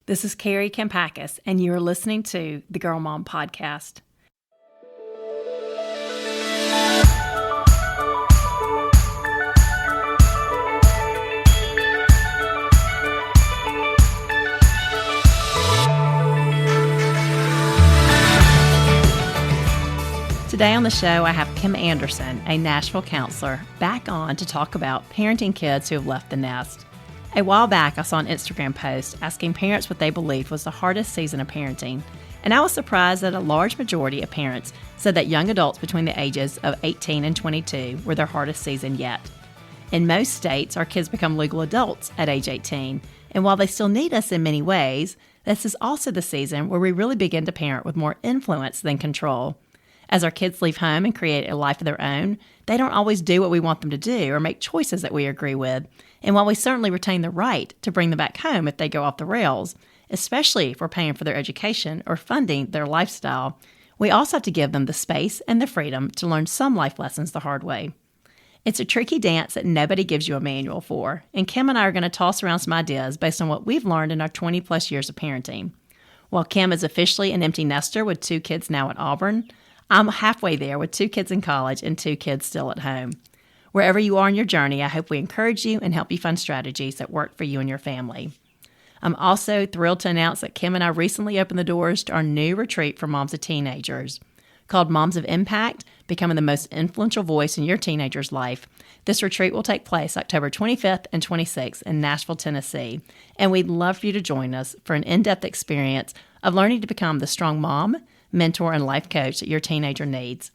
This is Carrie Kampakis, and you are listening to the Girl Mom Podcast. Today on the show, I have Kim Anderson, a Nashville counselor, back on to talk about parenting kids who have left the nest. A while back, I saw an Instagram post asking parents what they believed was the hardest season of parenting, and I was surprised that a large majority of parents said that young adults between the ages of 18 and 22 were their hardest season yet. In most states, our kids become legal adults at age 18, and while they still need us in many ways, this is also the season where we really begin to parent with more influence than control. As our kids leave home and create a life of their own, they don't always do what we want them to do or make choices that we agree with. And while we certainly retain the right to bring them back home if they go off the rails, especially if we're paying for their education or funding their lifestyle, we also have to give them the space and the freedom to learn some life lessons the hard way. It's a tricky dance that nobody gives you a manual for, and Kim and I are going to toss around some ideas based on what we've learned in our 20-plus years of parenting. While Kim is officially an empty nester with 2 kids now at Auburn, I'm halfway there with 2 kids in college and 2 kids still at home. Wherever you are in your journey, I hope we encourage you and help you find strategies that work for you and your family. I'm also thrilled to announce that Kim and I recently opened the doors to our new retreat for moms of teenagers. Called Moms of Impact, Becoming the Most Influential Voice in Your Teenager's Life. This retreat will take place October 25th and 26th in Nashville, Tennessee, and we'd love for you to join us for an in-depth experience of learning to become the strong mom, mentor, and life coach that your teenager needs.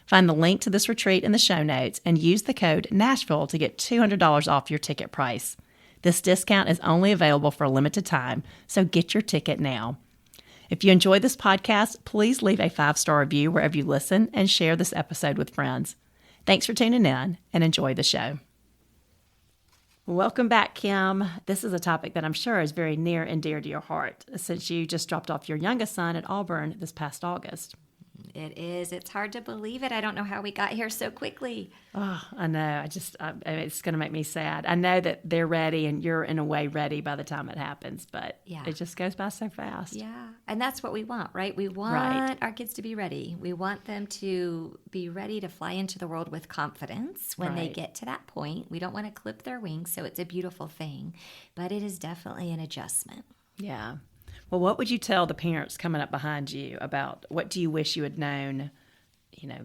Find the link to this retreat in the show notes and use the code Nashville to get $200 off your ticket price. This discount is only available for a limited time, so get your ticket now. If you enjoy this podcast, please leave a 5-star review wherever you listen and share this episode with friends. Thanks for tuning in and enjoy the show. Welcome back, Kim. This is a topic that I'm sure is very near and dear to your heart since you just dropped off your youngest son at Auburn this past August. It is. It's hard to believe it. I don't know how we got here so quickly. Oh, I know. It's going to make me sad. I know that they're ready and you're in a way ready by the time it happens, but It just goes by so fast. Yeah. And that's what we want, right? We want our kids to be ready. We want them to be ready to fly into the world with confidence when they get to that point. We don't want to clip their wings, so it's a beautiful thing, but it is definitely an adjustment. Yeah. Well, what would you tell the parents coming up behind you about what do you wish you had known,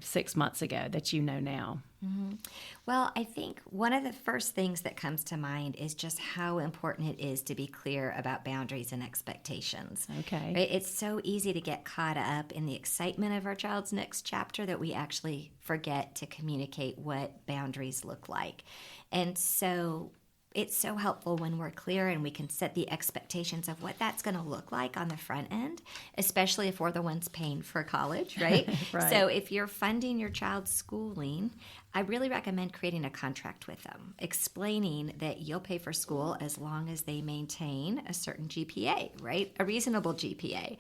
6 months ago that you know now? Mm-hmm. Well, I think one of the first things that comes to mind is just how important it is to be clear about boundaries and expectations. Okay. Right? It's so easy to get caught up in the excitement of our child's next chapter that we actually forget to communicate what boundaries look like. And so it's so helpful when we're clear and we can set the expectations of what that's going to look like on the front end, especially if we're the ones paying for college, right? Right. So if you're funding your child's schooling, I really recommend creating a contract with them, explaining that you'll pay for school as long as they maintain a certain GPA, right? A reasonable GPA.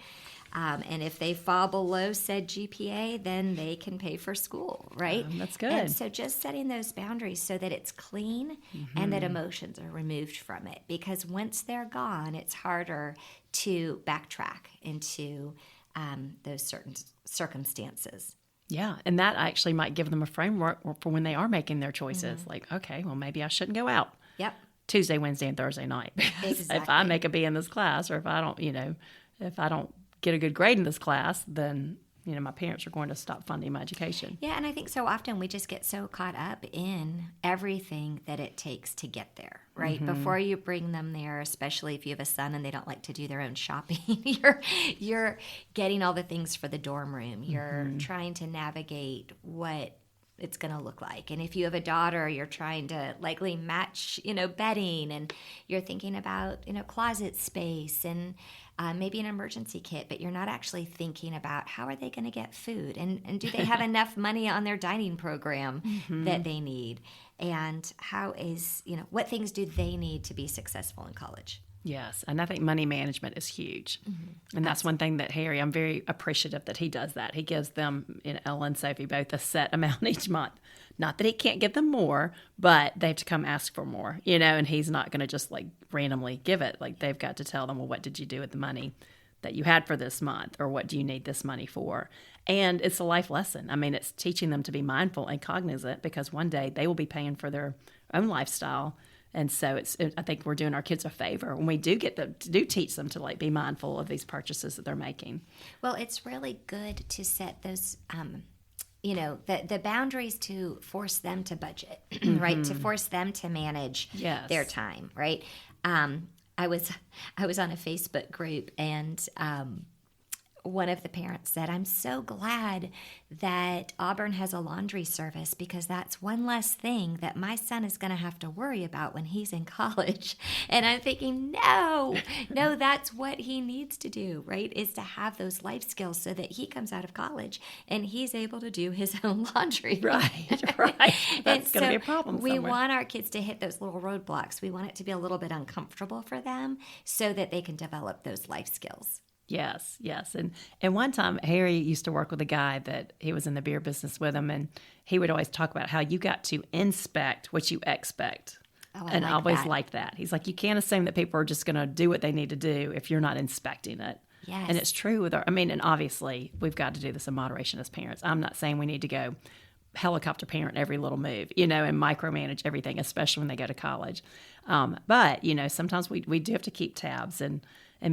And if they fall below said GPA, then they can pay for school, right? That's good. And so just setting those boundaries so that it's clean and that emotions are removed from it. Because once they're gone, it's harder to backtrack into those certain circumstances. Yeah, and that actually might give them a framework for when they are making their choices. Like, okay, well, maybe I shouldn't go out Tuesday, Wednesday, and Thursday night. Exactly. If I make a B in this class, or if I don't, if I don't get a good grade in this class, then my parents are going to stop funding my education. Yeah, and I think so often we just get so caught up in everything that it takes to get there, right? Mm-hmm. Before you bring them there, especially if you have a son and they don't like to do their own shopping, you're getting all the things for the dorm room. You're trying to navigate what it's going to look like. And if you have a daughter, you're trying to likely match, bedding, and you're thinking about, closet space and maybe an emergency kit, but you're not actually thinking about how are they going to get food and do they have enough money on their dining program that they need, and how is, what things do they need to be successful in college? Yes, and I think money management is huge. And that's one thing that Harry, I'm very appreciative that he does that. He gives them, Ella and Sophie, both a set amount each month. Not that he can't give them more, but they have to come ask for more, and he's not going to just like randomly give it. Like they've got to tell them, well, what did you do with the money that you had for this month, or what do you need this money for? And it's a life lesson. I mean, it's teaching them to be mindful and cognizant, because one day they will be paying for their own lifestyle. And so I think we're doing our kids a favor when we do teach them to like be mindful of these purchases that they're making. Well, it's really good to set those, the boundaries to force them to budget, right? To force them to manage their time, right? I was on a Facebook group, and one of the parents said, I'm so glad that Auburn has a laundry service, because that's one less thing that my son is going to have to worry about when he's in college. And I'm thinking, no, that's what he needs to do, right? Is to have those life skills so that he comes out of college and he's able to do his own laundry. Right. That's going to be a problem somewhere. We want our kids to hit those little roadblocks. We want it to be a little bit uncomfortable for them so that they can develop those life skills. Yes. And one time, Harry used to work with a guy that he was in the beer business with him, and he would always talk about how you got to inspect what you expect. Oh, I always liked that. He's like, you can't assume that people are just going to do what they need to do if you're not inspecting it. Yes. And it's true with and obviously we've got to do this in moderation as parents. I'm not saying we need to go helicopter parent every little move, and micromanage everything, especially when they go to college. But, sometimes we do have to keep tabs and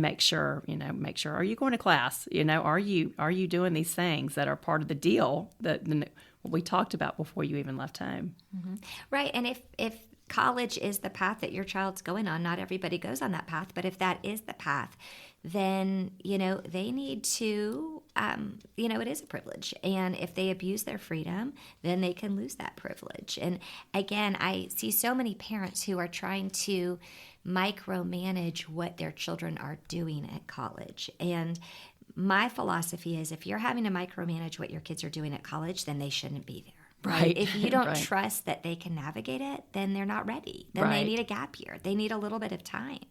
make sure, are you going to class? Are you doing these things that are part of the deal that what we talked about before you even left home? Mm-hmm. Right. And if college is the path that your child's going on, not everybody goes on that path, but if that is the path, then, they need to, it is a privilege. And if they abuse their freedom, then they can lose that privilege. And again, I see so many parents who are trying to micromanage what their children are doing at college. And my philosophy is, if you're having to micromanage what your kids are doing at college, then they shouldn't be there. Right. If you don't trust that they can navigate it, then they're not ready. Then they need a gap year. They need a little bit of time.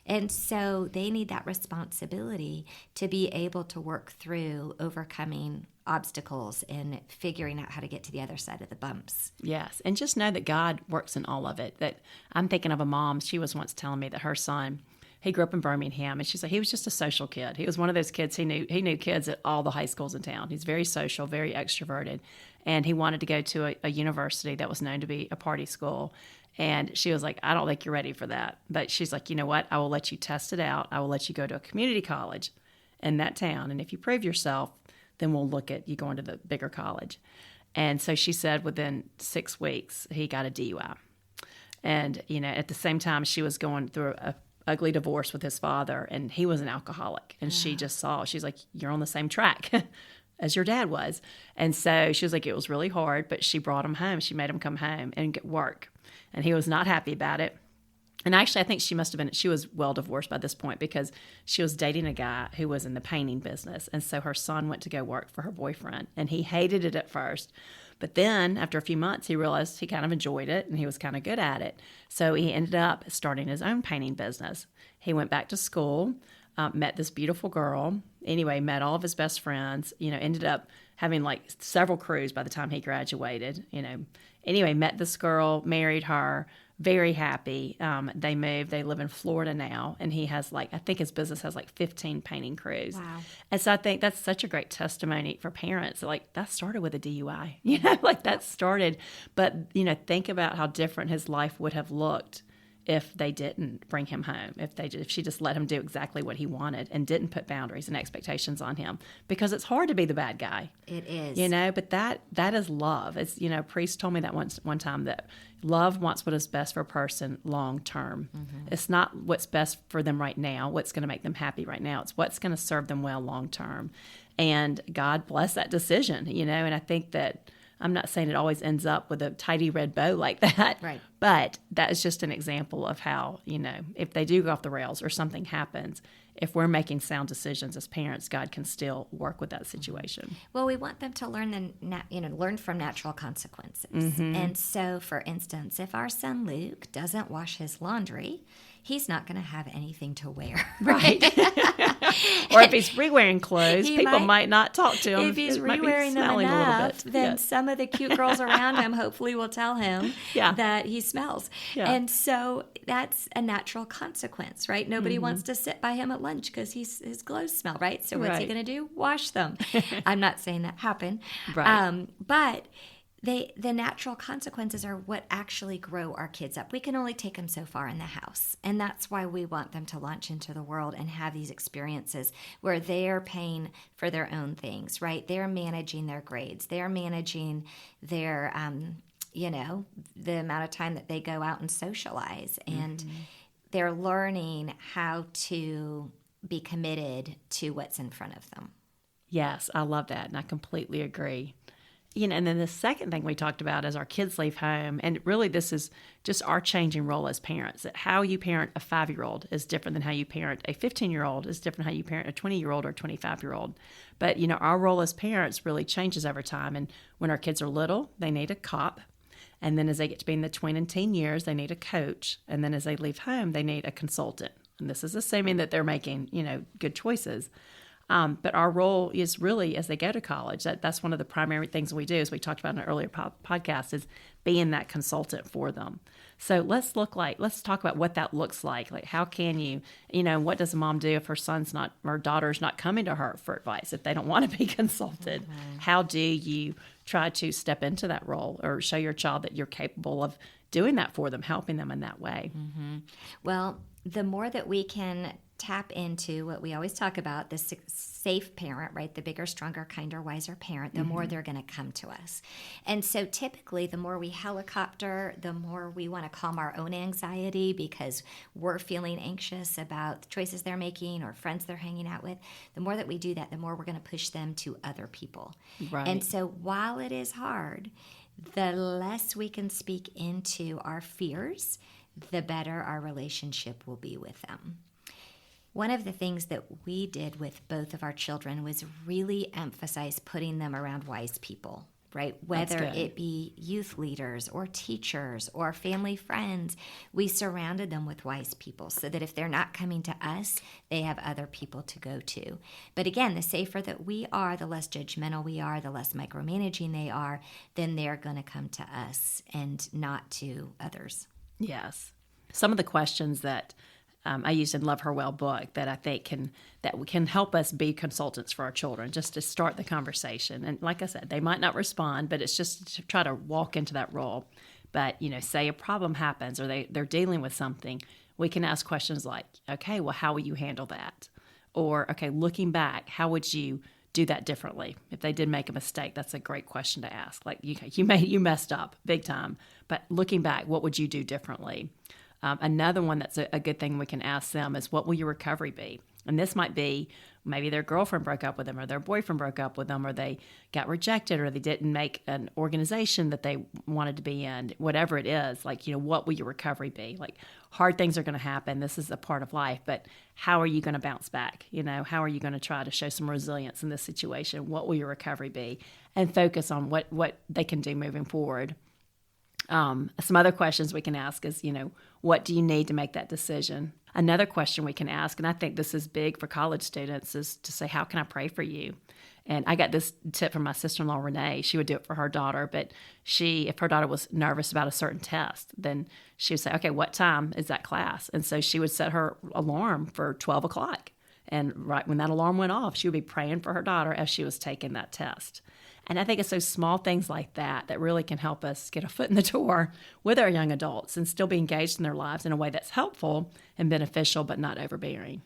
And so they need that responsibility to be able to work through overcoming obstacles and figuring out how to get to the other side of the bumps. Yes. And just know that God works in all of it. That I'm thinking of a mom, she was once telling me that her son, he grew up in Birmingham, and she's like, he was just a social kid. He was one of those kids, he knew kids at all the high schools in town. He's very social, very extroverted. And he wanted to go to a university that was known to be a party school. And she was like, I don't think you're ready for that. But she's like, you know what? I will let you test it out. I will let you go to a community college in that town. And if you prove yourself, then we'll look at you going to the bigger college. And so she said within 6 weeks, he got a DUI. And, at the same time, she was going through a ugly divorce with his father, and he was an alcoholic. And she just she's like, you're on the same track as your dad was. And so she was like, it was really hard, but she brought him home. She made him come home and get work. And he was not happy about it. And actually, I think she was well divorced by this point, because she was dating a guy who was in the painting business. And so her son went to go work for her boyfriend, and he hated it at first. But then after a few months, he realized he kind of enjoyed it and he was kind of good at it. So he ended up starting his own painting business. He went back to school, met this beautiful girl. Anyway, met all of his best friends, ended up having like several crews by the time he graduated, Anyway, met this girl, married her, very happy. They moved. They live in Florida now, and he has I think his business has 15 painting crews. Wow. And so I think that's such a great testimony for parents. That started with a DUI, that started. But, think about how different his life would have looked if they didn't bring him home, if she just let him do exactly what he wanted and didn't put boundaries and expectations on him, because it's hard to be the bad guy. It is. But that is love. It's, a priest told me that one time, that love wants what is best for a person long term. Mm-hmm. It's not what's best for them right now, what's going to make them happy right now. It's what's going to serve them well long term. And God bless that decision, and I think that, I'm not saying it always ends up with a tidy red bow like that, right? But that is just an example of how, if they do go off the rails or something happens, if we're making sound decisions as parents, God can still work with that situation. Well, we want them to learn learn from natural consequences. Mm-hmm. And so, for instance, if our son Luke doesn't wash his laundry, he's not going to have anything to wear. Right. Or if he's re-wearing clothes, people might not talk to him. If he's re-wearing them enough, then some of the cute girls around him hopefully will tell him that he smells. Yeah. And so that's a natural consequence, right? Nobody wants to sit by him at lunch because his clothes smell, right? So what's he going to do? Wash them. I'm not saying that happened. Right. But the natural consequences are what actually grow our kids up. We can only take them so far in the house. And that's why we want them to launch into the world and have these experiences where they're paying for their own things, right? They're managing their grades. They're managing their, the amount of time that they go out and socialize. And they're learning how to be committed to what's in front of them. Yes, I love that. And I completely agree. And then the second thing we talked about is our kids leave home. And really, this is just our changing role as parents. That how you parent a 5-year-old is different than how you parent a 15-year-old, is different than how you parent a 20-year-old or 25-year-old. But, our role as parents really changes over time. And when our kids are little, they need a cop. And then as they get to be in the tween and teen years, they need a coach. And then as they leave home, they need a consultant. And this is assuming that they're making, good choices. But our role is really, as they go to college, that's one of the primary things we do, as we talked about in an earlier podcast, is being that consultant for them. So let's talk about what that looks like. Like, how can you, what does a mom do if her daughter's not coming to her for advice, if they don't want to be consulted? Mm-hmm. How do you try to step into that role or show your child that you're capable of doing that for them, helping them in that way? Mm-hmm. Well, the more that we can tap into what we always talk about, the safe parent, right? The bigger, stronger, kinder, wiser parent, the more they're going to come to us. And so typically, the more we helicopter, the more we want to calm our own anxiety because we're feeling anxious about the choices they're making or friends they're hanging out with. The more that we do that, the more we're going to push them to other people. Right. And so while it is hard, the less we can speak into our fears, the better our relationship will be with them. One of the things that we did with both of our children was really emphasize putting them around wise people, right? Whether it be youth leaders or teachers or family friends, we surrounded them with wise people so that if they're not coming to us, they have other people to go to. But again, the safer that we are, the less judgmental we are, the less micromanaging they are, then they're going to come to us and not to others. Yes. Some of the questions that I used in Love Her Well book that I think can help us be consultants for our children, just to start the conversation. And like I said, they might not respond, but it's just to try to walk into that role. But, say a problem happens or they're dealing with something, we can ask questions like, okay, well, how will you handle that? Or, okay, looking back, how would you do that differently? If they did make a mistake, that's a great question to ask. Like, you messed up big time, but looking back, what would you do differently? Another one that's a good thing we can ask them is, what will your recovery be? And this might be maybe their girlfriend broke up with them or their boyfriend broke up with them or they got rejected or they didn't make an organization that they wanted to be in, whatever it is. Like, what will your recovery be? Like, hard things are going to happen. This is a part of life, but how are you going to bounce back? How are you going to try to show some resilience in this situation? What will your recovery be? And focus on what they can do moving forward. Some other questions we can ask is, what do you need to make that decision? Another question we can ask, and I think this is big for college students, is to say, how can I pray for you? And I got this tip from my sister-in-law, Renee. She would do it for her daughter, but if her daughter was nervous about a certain test, then she would say, okay, what time is that class? And so she would set her alarm for 12 o'clock. And right when that alarm went off, she would be praying for her daughter as she was taking that test. And I think it's those small things like that really can help us get a foot in the door with our young adults and still be engaged in their lives in a way that's helpful and beneficial, but not overbearing.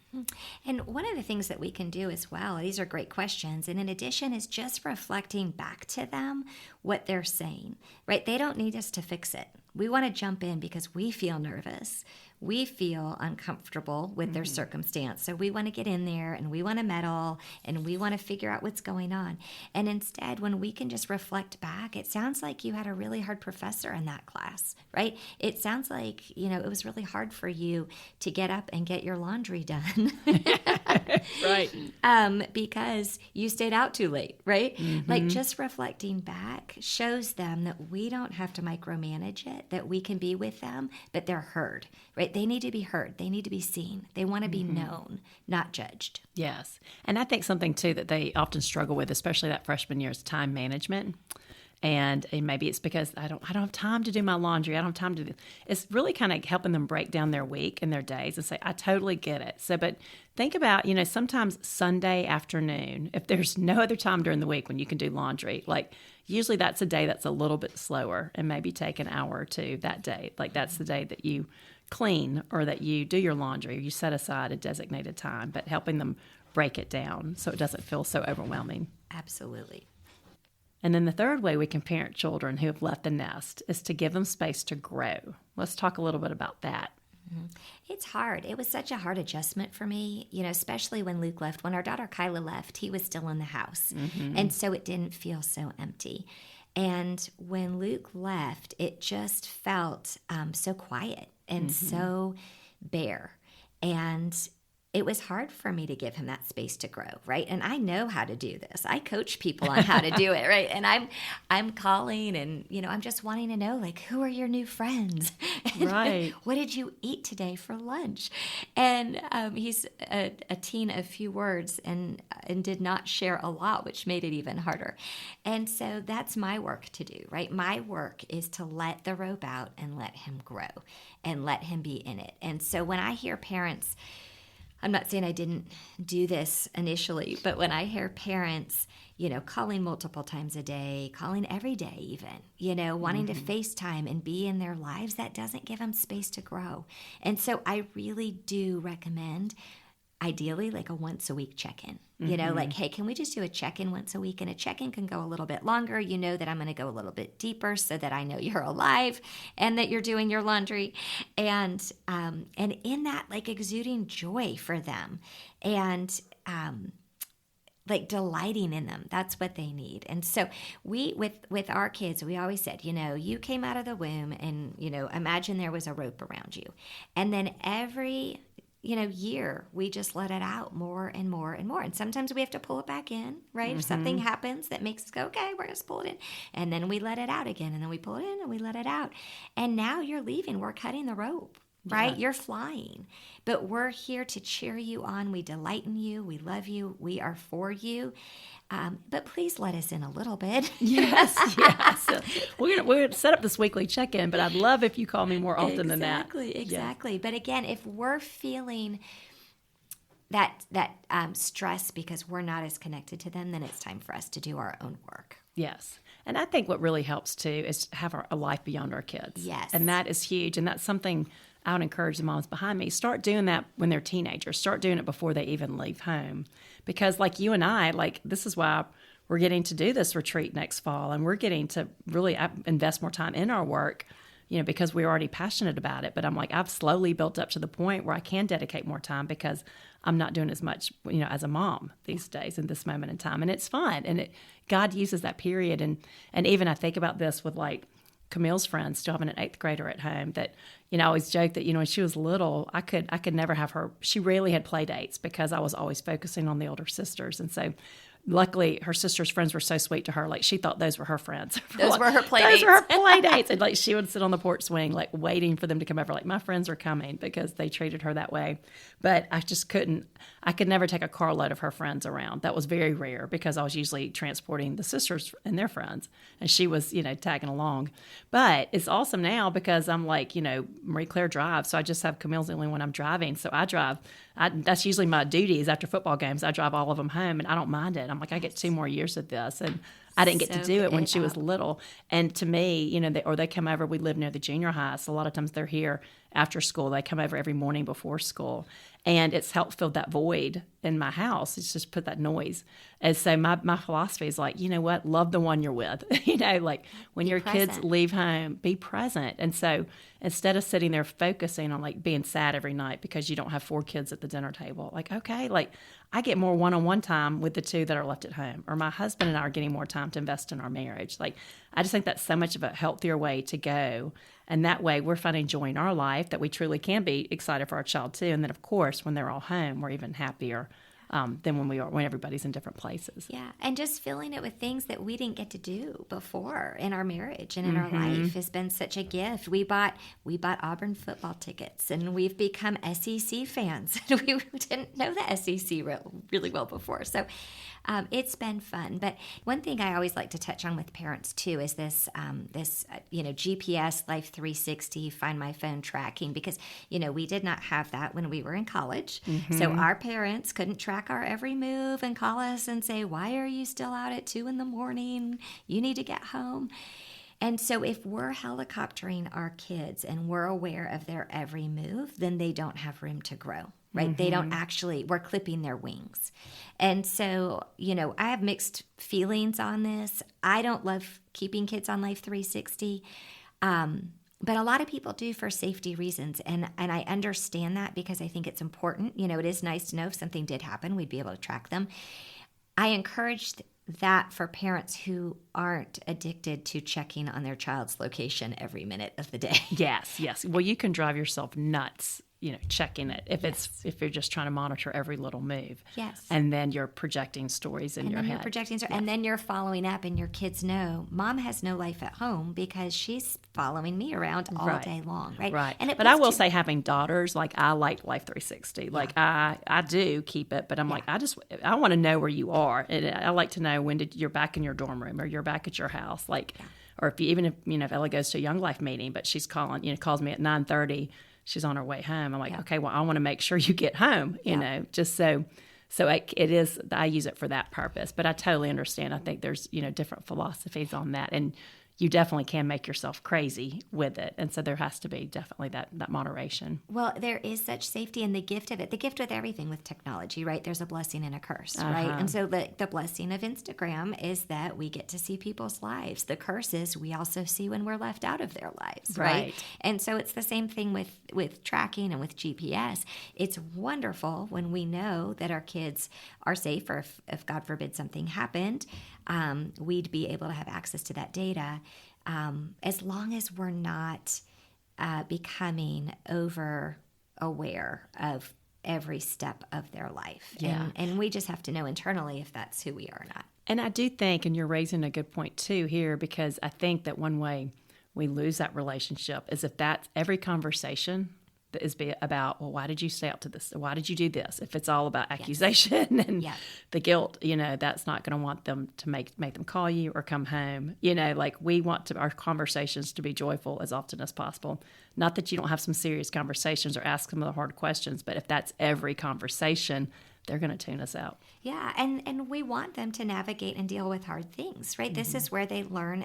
And one of the things that we can do as well, these are great questions, and in addition is just reflecting back to them what they're saying, right? They don't need us to fix it. We want to jump in because we feel nervous. We feel uncomfortable with their circumstance. So we want to get in there and we want to meddle and we want to figure out what's going on. And instead, when we can just reflect back, it sounds like you had a really hard professor in that class, right? It sounds like, it was really hard for you to get up and get your laundry done. Right. Right. Because you stayed out too late, right? Like just reflecting back shows them that we don't have to micromanage it, that we can be with them, but they're heard, right? They need to be heard. They need to be seen. They want to be known, not judged. Yes. And I think something too that they often struggle with, especially that freshman year, is time management. And maybe it's because I don't have time to do my laundry. I don't have time to do. It's really kind of helping them break down their week and their days and say, I totally get it. So, but think about, sometimes Sunday afternoon, if there's no other time during the week when you can do laundry, like usually that's a day that's a little bit slower and maybe take an hour or two that day. Like that's the day that you clean or that you do your laundry or you set aside a designated time, but helping them break it down so it doesn't feel so overwhelming. Absolutely. And then the third way we can parent children who have left the nest is to give them space to grow. Let's talk a little bit about that. It's hard. It was such a hard adjustment for me, especially when Luke left. When our daughter Kyla left, he was still in the house. And so it didn't feel so empty. And when Luke left, it just felt so quiet and so bare. And it was hard for me to give him that space to grow, right? And I know how to do this. I coach people on how to do it, right? And I'm calling and, I'm just wanting to know, like, who are your new friends? Right. What did you eat today for lunch? And he's a teen of few words and did not share a lot, which made it even harder. And so that's my work to do, right? My work is to let the rope out and let him grow and let him be in it. And so when I hear parents, I'm not saying I didn't do this initially, but when I hear parents, calling multiple times a day, calling every day even, wanting to FaceTime and be in their lives, that doesn't give them space to grow. And so I really do recommend ideally like a once a week check-in, like, hey, can we just do a check-in once a week? And a check-in can go a little bit longer. That I'm going to go a little bit deeper so that I know you're alive and that you're doing your laundry. And in that, like exuding joy for them and, like delighting in them. That's what they need. And so we, with our kids, we always said, you came out of the womb and, imagine there was a rope around you. And then every year, we just let it out more and more and more. And sometimes we have to pull it back in, right? If something happens that makes us go, okay, we're going to pull it in. And then we let it out again. And then we pull it in and we let it out. And now you're leaving. We're cutting the rope, right? Yeah. You're flying. But we're here to cheer you on. We delight in you. We love you. We are for you. But please let us in a little bit. Yes. We're gonna set up this weekly check-in, but I'd love if you call me more often than that. Exactly. But again, if we're feeling that stress because we're not as connected to them, then it's time for us to do our own work. Yes. And I think what really helps too is have a life beyond our kids. Yes. And that is huge. And that's something I would encourage the moms behind me. Start doing that when they're teenagers. Start doing it before they even leave home. Because like you and I, this is why we're getting to do this retreat next fall. And we're getting to really invest more time in our work, because we're already passionate about it. But I'm like, I've slowly built up to the point where I can dedicate more time because I'm not doing as much, as a mom these days in this moment in time. And it's fun. And God uses that period. And even I think about this with like Camille's friends, still having an 8th grader at home that, I always joke that, when she was little, I could never have her. She rarely had play dates because I was always focusing on the older sisters. And so luckily her sister's friends were so sweet to her. Like she thought those were her friends. Those were her play dates. Those were her play dates. And like she would sit on the porch swing, like waiting for them to come over. Like my friends are coming because they treated her that way. But I could never take a carload of her friends around. That was very rare because I was usually transporting the sisters and their friends. And she was, tagging along. But it's awesome now because I'm like, Marie Claire drives. So I just have Camille's the only one I'm driving. So I drive. That's usually my duties after football games. I drive all of them home and I don't mind it. I'm like, I get 2 more years of this. And I didn't get to do it when she was little. And to me, they come over. We live near the junior high. So a lot of times they're here after school. They come over every morning before school. And it's helped fill that void in my house. It's just put that noise. And so my philosophy is like, you know what? Love the one you're with. Like when your kids leave home, be present. And so instead of sitting there focusing on like being sad every night because you don't have 4 kids at the dinner table, like, okay, like I get more one-on-one time with the 2 that are left at home, or my husband and I are getting more time to invest in our marriage. Like, I just think that's so much of a healthier way to go. And that way we're finding joy in our life that we truly can be excited for our child too. And then of course, when they're all home, we're even happier than when everybody's in different places. Yeah, and just filling it with things that we didn't get to do before in our marriage and in our life has been such a gift. We bought Auburn football tickets, and we've become SEC fans. We didn't know the SEC really well before, so it's been fun. But one thing I always like to touch on with parents too is this GPS, Life 360, Find My Phone tracking, because we did not have that when we were in college. So our parents couldn't track our every move and call us and say, "Why are you still out at 2 a.m? You need to get home." And so if we're helicoptering our kids and we're aware of their every move, then they don't have room to grow, right? They don't we're clipping their wings. And so, I have mixed feelings on this. I don't love keeping kids on Life 360. But a lot of people do for safety reasons. And I understand that because I think it's important. It is nice to know if something did happen, we'd be able to track them. I encourage that for parents who aren't addicted to checking on their child's location every minute of the day. Yes. Well, you can drive yourself nuts, checking it if you're just trying to monitor every little move. Yes. And then you're projecting stories in your head. And then you're following up, and your kids know Mom has no life at home because she's following me around all day long, right? Right. But I will say, having daughters, like, I like Life 360. Like, I do keep it, but I'm like, I want to know where you are. And I like to know when you're back in your dorm room or you're back at your house. Like, or if Ella goes to a Young Life meeting, but she's calls me at 9:30. She's on her way home. I'm like, okay, well, I want to make sure you get home, just so it is, I use it for that purpose. But I totally understand. I think there's, different philosophies on that. And you definitely can make yourself crazy with it. And so there has to be definitely that moderation. Well, there is such safety in the gift of it. The gift with everything with technology, right? There's a blessing and a curse, right? And so the blessing of Instagram is that we get to see people's lives. The curse is we also see when we're left out of their lives, right? And so it's the same thing with tracking and with GPS. It's wonderful when we know that our kids are safe, or if God forbid something happened, we'd be able to have access to that data, as long as we're not becoming over aware of every step of their life. And we just have to know internally if that's who we are or not. And I do think, and you're raising a good point too here, because I think that one way we lose that relationship is if that's every conversation that is about, well, why did you stay out to this? Why did you do this? If it's all about accusation and the guilt, that's not going to want them to make them call you or come home. Like, we want our conversations to be joyful as often as possible. Not that you don't have some serious conversations or ask some of the hard questions, but if that's every conversation, they're going to tune us out. Yeah, and we want them to navigate and deal with hard things, right? This is where they learn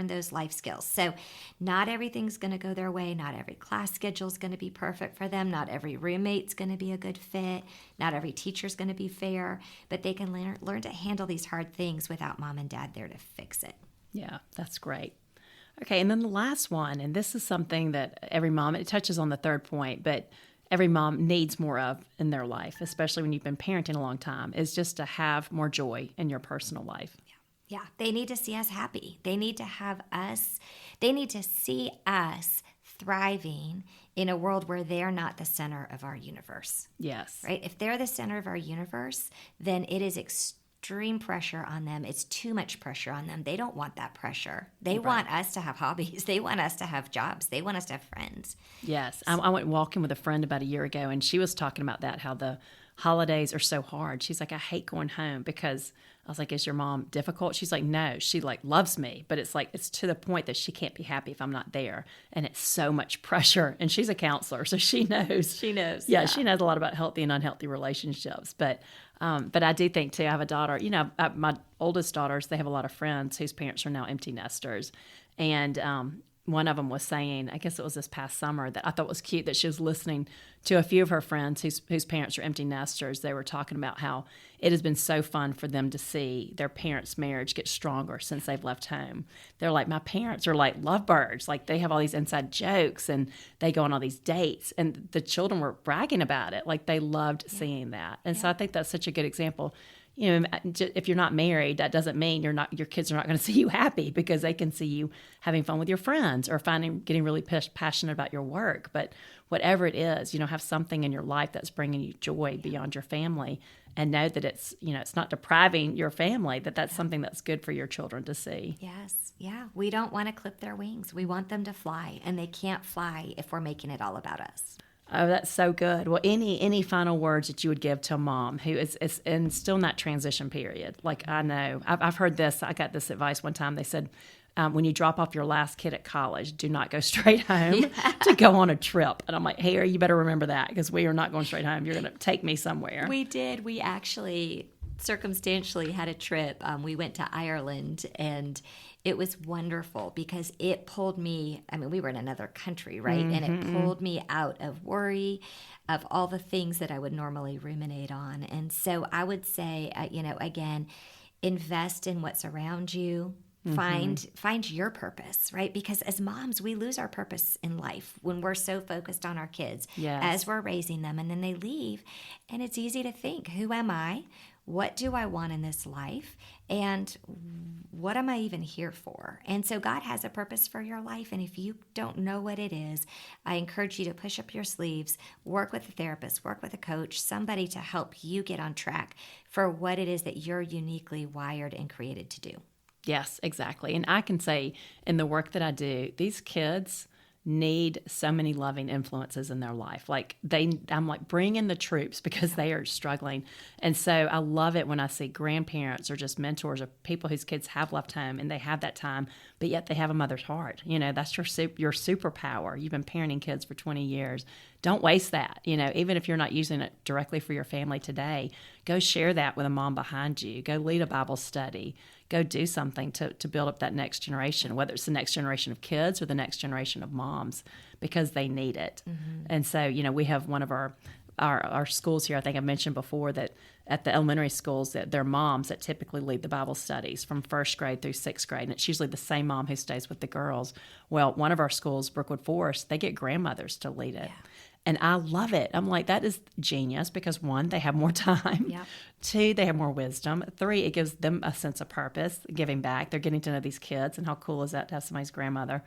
those life skills. So not everything's going to go their way. Not every class schedule is going to be perfect for them. Not every roommate's going to be a good fit. Not every teacher's going to be fair. But they can learn to handle these hard things without Mom and Dad there to fix it. Yeah, that's great. Okay, and then the last one, and this is something that every mom, it touches on the third point, but every mom needs more of in their life, especially when you've been parenting a long time, is just to have more joy in your personal life. Yeah, they need to see us happy. They need to see us thriving in a world where they're not the center of our universe. Yes. Right? If they're the center of our universe, then it is extreme pressure on them. It's too much pressure on them. They don't want that pressure. They want us to have hobbies. They want us to have jobs. They want us to have friends. Yes. I went walking with a friend about a year ago, and she was talking about that, how the holidays are so hard. She's like, I hate going home, because I was like, is your mom difficult? She's like, no, she loves me, but it's to the point that she can't be happy if I'm not there. And it's so much pressure. And she's a counselor, so she knows. Yeah, she knows a lot about healthy and unhealthy relationships. But I do think too, I have a daughter, my oldest daughters, they have a lot of friends whose parents are now empty nesters. And one of them was saying, I guess it was this past summer, that I thought was cute, that she was listening to a few of her friends whose parents are empty nesters. They were talking about how it has been so fun for them to see their parents' marriage get stronger since they've left home. They're like, my parents are like lovebirds. Like, they have all these inside jokes and they go on all these dates. And the children were bragging about it. Like, they loved seeing that. And so I think that's such a good example. If you're not married, that doesn't mean your kids are not going to see you happy, because they can see you having fun with your friends or getting really passionate about your work. But whatever it is, have something in your life that's bringing you joy beyond your family. and know that it's, it's not depriving your family, that's something that's good for your children to see. Yes. Yeah. We don't want to clip their wings. We want them to fly, and they can't fly if we're making it all about us. Oh, that's so good. Well, any final words that you would give to a mom who is still in that transition period? Like, I know, I've heard this. I got this advice one time. They said, when you drop off your last kid at college, do not go straight home to go on a trip. And I'm like, hey, you better remember that, because we are not going straight home. You're going to take me somewhere. We did. We actually circumstantially had a trip. We went to Ireland, and it was wonderful because it pulled me, we were in another country, right? And it pulled me out of worry, of all the things that I would normally ruminate on. And so I would say, again, invest in what's around you. Find your purpose, right? Because as moms, we lose our purpose in life when we're so focused on our kids as we're raising them, and then they leave. And it's easy to think, who am I? What do I want in this life? And what am I even here for? And so God has a purpose for your life. And if you don't know what it is, I encourage you to push up your sleeves, work with a therapist, work with a coach, somebody to help you get on track for what it is that you're uniquely wired and created to do. Yes, exactly. And I can say in the work that I do, these kids need so many loving influences in their life. I'm like, bring in the troops, because they are struggling. And so I love it when I see grandparents or just mentors or people whose kids have left home and they have that time, but yet they have a mother's heart. That's your superpower. You've been parenting kids for 20 years. Don't waste that. Even if you're not using it directly for your family today, go share that with a mom behind you. Go lead a Bible study. Go do something to build up that next generation, whether it's the next generation of kids or the next generation of moms, because they need it. And so, we have one of our schools here, I think I mentioned before, that at the elementary schools, that they're moms that typically lead the Bible studies from first grade through sixth grade. And it's usually the same mom who stays with the girls. Well, one of our schools, Brookwood Forest, they get grandmothers to lead it. Yeah. And I love it. I'm like, that is genius, because 1, they have more time. Yep. 2, they have more wisdom. 3, it gives them a sense of purpose, giving back. They're getting to know these kids, and how cool is that to have somebody's grandmother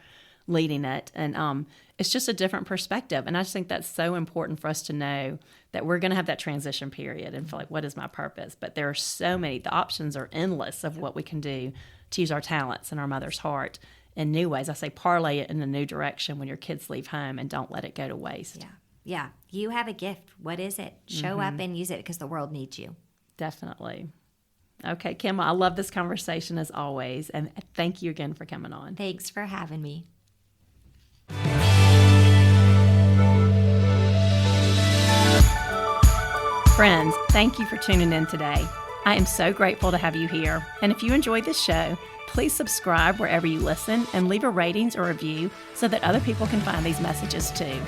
leading it? And it's just a different perspective. And I just think that's so important for us to know that we're going to have that transition period and feel like, what is my purpose? But there are so many, the options are endless of what we can do to use our talents and our mother's heart in new ways. I say parlay it in a new direction when your kids leave home, and don't let it go to waste. Yeah, you have a gift. What is it? Show up and use it, because the world needs you. Definitely. Okay, Kim, I love this conversation as always, and thank you again for coming on. Thanks for having me. Friends, thank you for tuning in today. I am so grateful to have you here. And if you enjoyed this show, please subscribe wherever you listen and leave a ratings or review so that other people can find these messages too.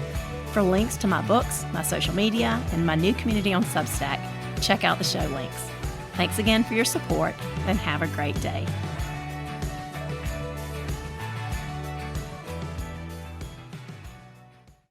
For links to my books, my social media, and my new community on Substack, check out the show links. Thanks again for your support, and have a great day.